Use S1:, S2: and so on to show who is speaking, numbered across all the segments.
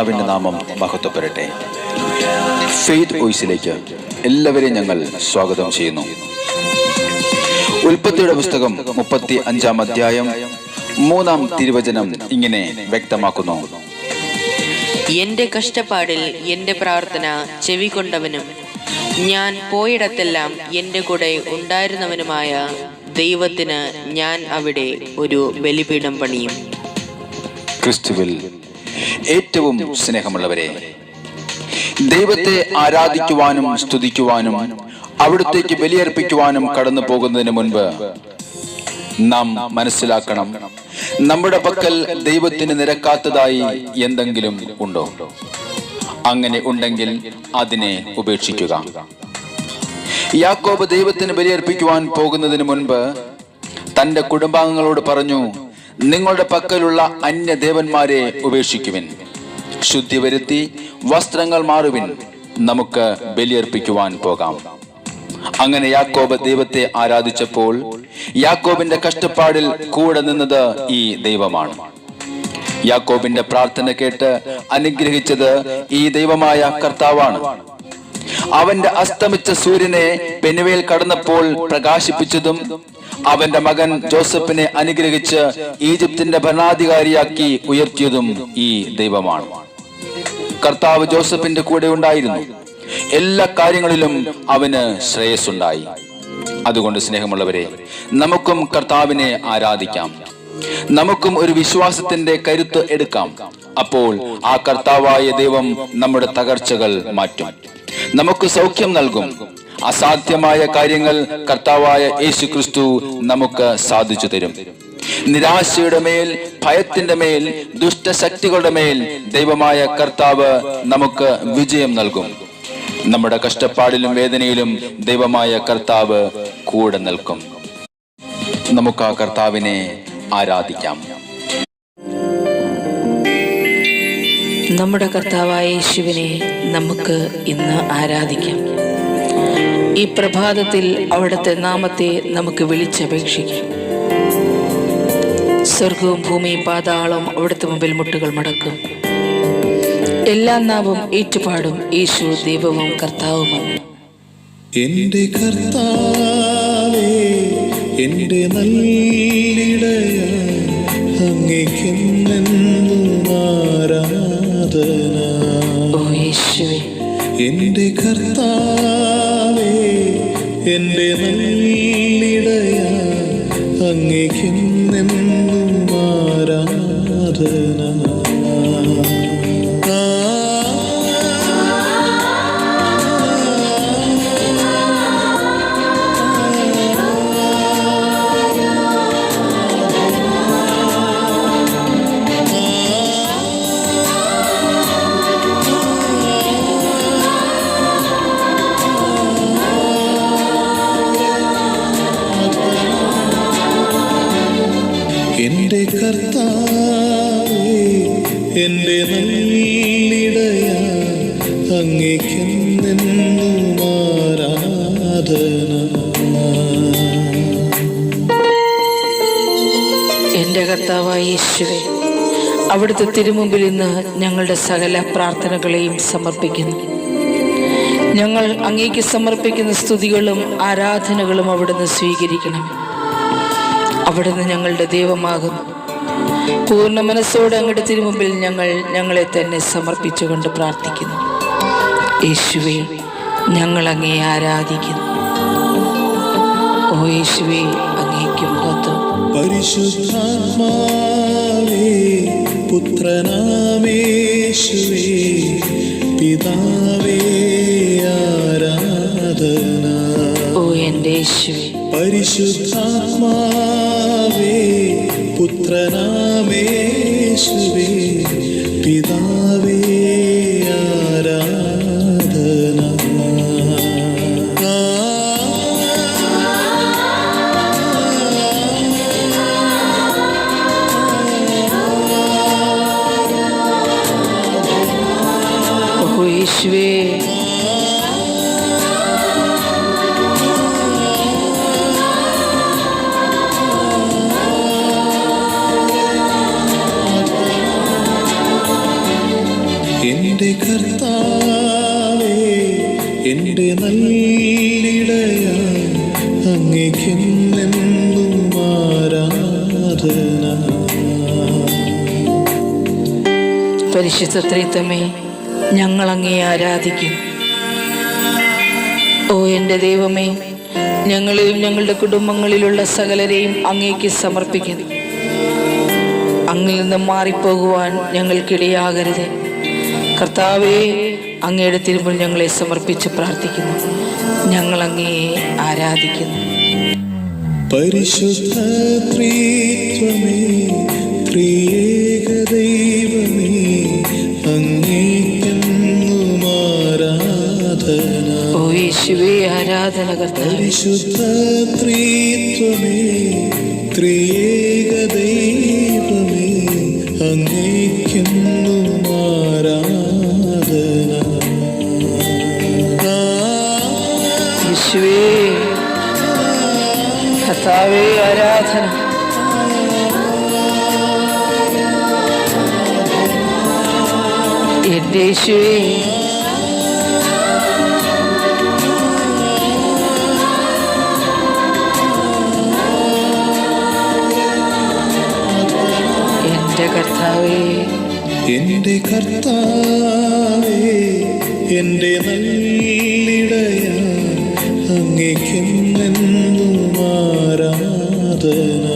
S1: കർത്താവിൻ്റെ നാമം മഹത്വപ്പെടട്ടെ. ഫെയ്ത്ത് വോയിസിലേക്ക് എല്ലാവരെയും ഞങ്ങൾ സ്വാഗതം ചെയ്യുന്നു. ഉൽപ്പത്തിയുടെ പുസ്തകം 35-ാം അധ്യായം 3-ാം തിരുവചനം ഇങ്ങനെ വ്യക്തമാക്കുന്നു:
S2: എന്റെ കഷ്ടപ്പാടിൽ എന്റെ പ്രാർത്ഥന ചെവികൊണ്ടവനും ഞാൻ പോയിടത്തെല്ലാം എന്റെ കൂടെ ഉണ്ടായിരുന്നവനുമായ ദൈവത്തിന് ഞാൻ അവിടെ ഒരു ബലിപീഠം പണിയും.
S1: ക്രിസ്തുവിൽ ഏറ്റവും സ്നേഹമുള്ളവരെ, ദൈവത്തെ ആരാധിക്കുവാനും സ്തുതിക്കുവാനും അവിടുത്തേക്ക് ബലിയർപ്പിക്കുവാനും കടന്നു പോകുന്നതിന് മുൻപ് നാം മനസ്സിലാക്കണം, നമ്മുടെ പക്കൽ ദൈവത്തിന് നിരക്കാത്തതായി എന്തെങ്കിലും ഉണ്ടോ? അങ്ങനെ ഉണ്ടെങ്കിൽ അതിനെ ഉപേക്ഷിക്കുക. യാക്കോബ് ദൈവത്തിന് ബലിയർപ്പിക്കുവാൻ പോകുന്നതിന് മുൻപ് തന്റെ കുടുംബാംഗങ്ങളോട് പറഞ്ഞു, നിങ്ങളുടെ പക്കലുള്ള അന്യദേവന്മാരെ ഉപേക്ഷിക്കുവിൻ, ശുദ്ധി വരുത്തി വസ്ത്രങ്ങൾ മാറുവിൻ, നമുക്ക് ബലിയർപ്പിക്കുവാൻ പോകാം. അങ്ങനെ യാക്കോബ് ദൈവത്തെ ആരാധിച്ചപ്പോൾ യാക്കോബിന്റെ കഷ്ടപ്പാടിൽ കൂടെ നിന്നത് ഈ ദൈവമാണ്. യാക്കോബിന്റെ പ്രാർത്ഥന കേട്ട് അനുഗ്രഹിച്ചത് ഈ ദൈവമായ കർത്താവാണ്. അവന്റെ അസ്തമിച്ച സൂര്യനെ പെനുവേൽ കടന്നപ്പോൾ പ്രകാശിപ്പിച്ചതും അവന്റെ മകൻ ജോസഫിനെ അനുഗ്രഹിച്ച് ഈജിപ്തിന്റെ ഭരണാധികാരിയാക്കി ഉയർത്തിയതും ഈ ദൈവമാണ്. കർത്താവ് ജോസഫിന്റെ കൂടെ ഉണ്ടായിരുന്നു. എല്ലാ കാര്യങ്ങളിലും അവന് ശ്രേയസ്സുണ്ടായി. അതുകൊണ്ട് സ്നേഹമുള്ളവരെ, നമുക്കും കർത്താവിനെ ആരാധിക്കാം. നമുക്കും ഒരു വിശ്വാസത്തിന്റെ കരുത്ത് എടുക്കാം. അപ്പോൾ ആ കർത്താവായ ദൈവം നമ്മുടെ തകർച്ചകൾ മാറ്റും, നമുക്ക് സൗഖ്യം നൽകും. അസാധ്യമായ കാര്യങ്ങൾ കർത്താവായ യേശു ക്രിസ്തു നമുക്ക് സാധിച്ചു തരും. നിരാശയുടെ മേൽ, ഭയത്തിന്റെ മേൽ, ദുഷ്ടശക്തികളുടെ മേൽ ദൈവമായ കർത്താവ് നമുക്ക് വിജയം നൽകും. നമ്മുടെ കഷ്ടപ്പാടിലും വേദനയിലും ദൈവമായ കർത്താവ് കൂടെ നിൽക്കും. നമുക്ക് ആ കർത്താവിനെ ആരാധിക്കാം.
S3: നമ്മുടെ കർത്താവായ യേശുവിനെ നമുക്ക് ഇന്ന് ആരാധിക്കാം. ഈ പ്രഭാതത്തിൽ അവിടുത്തെ നാമത്തെ നമുക്ക് വിളിച്ചപേക്ഷിക്കാം. സ്വർഗവും ഭൂമിയും പാതാളവും അവിടുത്തെ മുമ്പിൽ മുട്ടുകൾ മടക്കും. എല്ലാ നാവും ഏറ്റുപാടും, യേശു ദൈവവും കർത്താവുമാണ്.
S4: എന്റെ കർത്താവേ, എന്റെ നല്ലിടയ, അങ്ങേക്കെന്നെന്നും ആരാധന.
S3: ഓ യേശുവേ,
S4: എന്റെ കർത്താവേ, എന്റെ നല്ലിടയ, അങ്ങേക്കെന്നെന്നും ആരാധന. എന്റെ കർത്താവേ, എന്റെ നല്ലിടയ, അങ്ങേക്കെന്നെന്നും ആരാധന.
S3: എൻ്റെ കർത്താവായ യേശുവേ, അവിടുത്തെ തിരുമുമ്പിൽ ഇന്ന് ഞങ്ങളുടെ സകല പ്രാർത്ഥനകളെയും സമർപ്പിക്കുന്നു. ഞങ്ങൾ അങ്ങേക്ക് സമർപ്പിക്കുന്ന സ്തുതികളും ആരാധനകളും അവിടുന്ന് സ്വീകരിക്കണം. അവിടുന്ന് ഞങ്ങളുടെ ദൈവമാകും. പൂർണ്ണ മനസ്സോടെ അങ്ങയുടെ തിരുമുമ്പിൽ ഞങ്ങളെ തന്നെ സമർപ്പിച്ചുകൊണ്ട് പ്രാർത്ഥിക്കുന്നു. യേശുവേ, ഞങ്ങൾ അങ്ങേ ആരാധിക്കുന്നു. ഓ യേശുവേ, അങ്ങേക്ക് മഹത്വം.
S4: പരിശുദ്ധാത്മാവേ, പുത്രനാമേശുവേ, പിതാവേ ആരാധന.
S3: ഓ എൻ്റെ യേശുവേ,
S4: പരിശുദ്ധാത്മാവേ, പുത്രനാമേശുവേ, പിതാവേ ആരാധന.
S3: ഓ യേശുവേ,
S4: കർത്താവേ എൻ്റെ നല്ലിടയ അങ്ങേക്കെന്നെന്നും ആരാധന.
S3: പരിശുദ്ധ ത്രിത്വമേ, ഞങ്ങൾ അങ്ങേ ആരാധിക്കും. ഓ എൻ്റെ ദൈവമേ, ഞങ്ങളെയും ഞങ്ങളുടെ കുടുംബങ്ങളിലുള്ള സകലരെയും അങ്ങേക്ക് സമർപ്പിക്കുന്നു. അങ്ങിൽ നിന്നും മാറിപ്പോകുവാൻ ഞങ്ങൾക്കിടയാകരുത്. കർത്താവേ, അങ്ങയുടെ തിരുമുൽ ഞങ്ങളെ സമർപ്പിച്ച് പ്രാർത്ഥിക്കുന്നു. ഞങ്ങൾ അങ്ങയെ ആരാധിക്കുന്നു.
S4: പരിശുദ്ധ ത്രിത്വമേ, ത്രിയേക ദൈവമേ, അങ്ങേക്കെന്നും ആരാധന.
S3: ഓ യേശുവേ, ആരാധന കർത്താവേ.
S4: പരിശുദ്ധ ത്രിത്വമേ, ത്രിയേക ദൈവമേ, അങ്ങേക്കെന്നും ആരാധന.
S3: യേശുവേ, കർത്താവേ, ആരാധന. എൻ്റെ യേശുവേ, എൻ്റെ കർത്താവേ,
S4: എൻ്റെ കർത്താവേ, എൻ്റെ നല്ലിടയ അങ്ങേക്കെന്നെന്നും ആരാധന.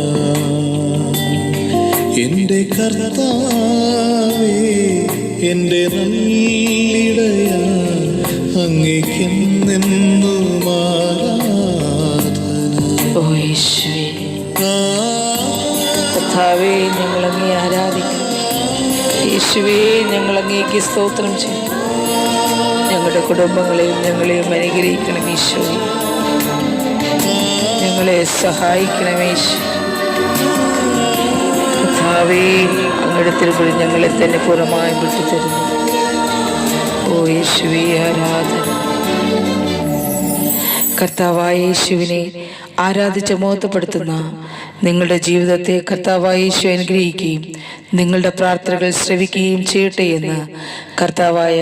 S4: എൻ്റെ കർത്താവേ, എൻ്റെ നല്ലിടയ അങ്ങേക്കെന്നെന്നും ആരാധന.
S3: ഓ യേശുവേ, കർത്താവേ, ഞങ്ങൾ അങ്ങേ ആരാധിക്കുന്നു. യേശുവേ, ഞങ്ങൾ അങ്ങേക്ക് സ്തോത്രം ചെയ്യും. ഞങ്ങളുടെ കുടുംബങ്ങളെയും ഞങ്ങളെയും അനുഗ്രഹിക്കണം ഈശോയെ. ഞങ്ങളെ സഹായിക്കണം യേശു. കർത്താവേ, അങ്ങയുടെ തിരുമുൽ ഞങ്ങളെ തന്നെ പൂർണ്ണമായും വിട്ടുതരുന്നു. ഓ യേശുവേ, ആരാധന. കർത്താവായ യേശുവിനെ ആരാധിച്ച് മഹത്വപ്പെടുത്തുന്ന നിങ്ങളുടെ ജീവിതത്തെ കർത്താവായ യേശു അനുഗ്രഹിക്കുകയും നിങ്ങളുടെ പ്രാർത്ഥനകൾ ശ്രവിക്കുകയും ചെയ്യട്ടെ എന്ന് കർത്താവായ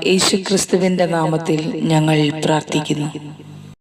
S3: യേശു ക്രിസ്തുവിൻ്റെ നാമത്തിൽ ഞങ്ങൾ പ്രാർത്ഥിക്കുന്നു.